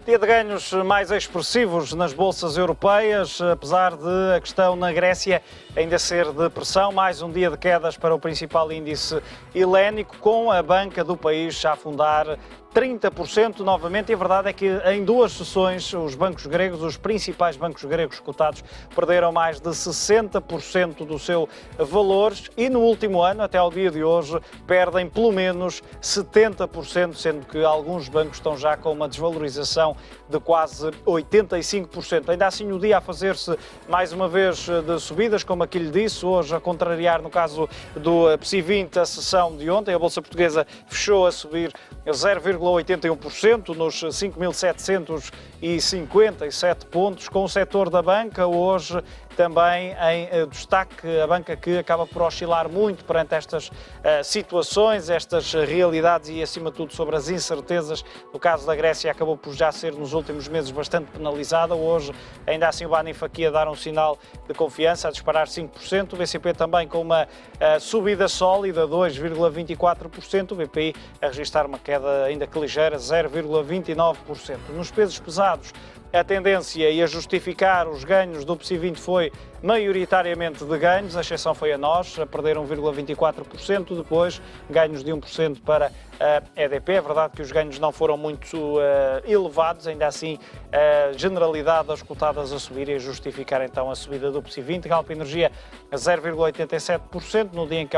Dia de ganhos mais expressivos nas bolsas europeias, apesar de a questão na Grécia ainda ser de pressão. Mais um dia de quedas para o principal índice helénico, com a banca do país a afundar 30% novamente, e a verdade é que em duas sessões os bancos gregos, os principais bancos gregos cotados, perderam mais de 60% do seu valor e no último ano, até ao dia de hoje, perdem pelo menos 70%, sendo que alguns bancos estão já com uma desvalorização de quase 85%. Ainda assim, o dia a fazer-se mais uma vez de subidas, como aqui lhe disse, hoje a contrariar, no caso do PSI 20, a sessão de ontem. A Bolsa Portuguesa fechou a subir 0,81% nos 5.757 pontos, com o setor da banca hoje também em destaque, a banca que acaba por oscilar muito perante estas situações, estas realidades e, acima de tudo, sobre as incertezas. No caso da Grécia, acabou por já ser nos últimos meses bastante penalizada. Hoje, ainda assim, o Banif aqui a dar um sinal de confiança, a disparar 5%. O BCP também com uma subida sólida, 2,24%. O BPI a registrar uma queda ainda que ligeira, 0,29%. Nos pesos pesados, a tendência e a justificar os ganhos do PSI 20 foi maioritariamente de ganhos, a exceção foi a nós, a perder 1,24%, depois ganhos de 1% para a EDP. É verdade que os ganhos não foram muito elevados, ainda assim a generalidade das cotadas a subir e a justificar então a subida do PSI 20. Galp Energia a 0,87% no dia em que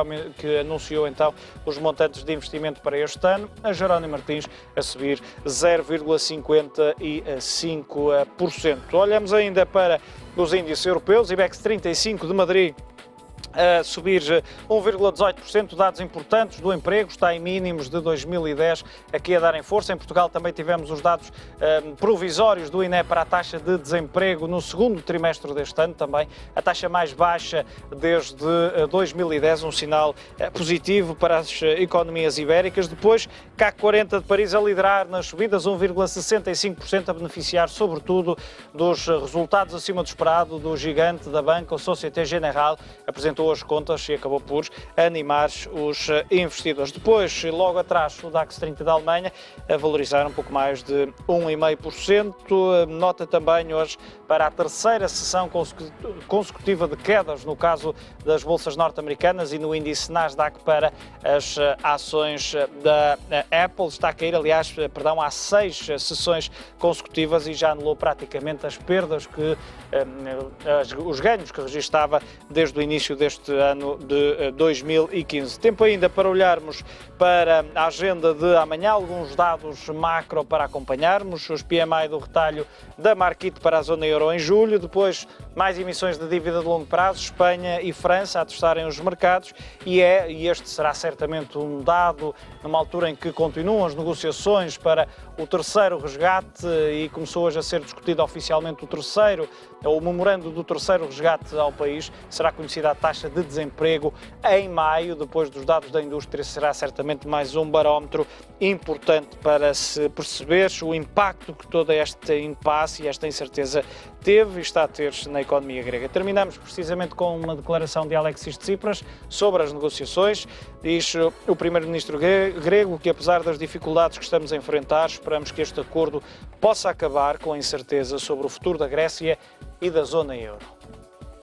anunciou então os montantes de investimento para este ano. A Jerónimo Martins a subir 0,55%. Olhamos ainda para os índices europeus, IBEX 35 de Madrid a subir 1,18%, dados importantes do emprego, está em mínimos de 2010, aqui a darem força. Em Portugal também tivemos os dados provisórios do INE para a taxa de desemprego no segundo trimestre deste ano, também a taxa mais baixa desde 2010, um sinal positivo para as economias ibéricas. Depois, CAC 40 de Paris a liderar nas subidas, 1,65%, a beneficiar sobretudo dos resultados acima do esperado do gigante da banca, o Société Générale, apresentou as contas e acabou por animar os investidores. Depois, logo atrás, o DAX 30 da Alemanha a valorizar um pouco mais de 1,5%. Nota também hoje para a terceira sessão consecutiva de quedas, no caso das bolsas norte-americanas, e no índice Nasdaq para as ações da Apple. Está a cair, aliás, há 6 sessões consecutivas e já anulou praticamente as perdas os ganhos que registava desde o início deste ano de 2015. Tempo ainda para olharmos para a agenda de amanhã, alguns dados macro para acompanharmos, os PMI do retalho da Markit para a zona euro em julho, depois mais emissões de dívida de longo prazo, Espanha e França a testarem os mercados, e este será certamente um dado numa altura em que continuam as negociações para o terceiro resgate e começou hoje a ser discutido oficialmente o memorando do terceiro resgate ao país. Será conhecida a taxa de desemprego em maio, depois dos dados da indústria, será certamente mais um barómetro importante para se perceber o impacto que toda esta impasse e esta incerteza teve e está a ter na economia grega. Terminamos precisamente com uma declaração de Alexis Tsipras sobre as negociações. Diz o primeiro-ministro grego que, apesar das dificuldades que estamos a enfrentar, esperamos que este acordo possa acabar com a incerteza sobre o futuro da Grécia e da zona euro.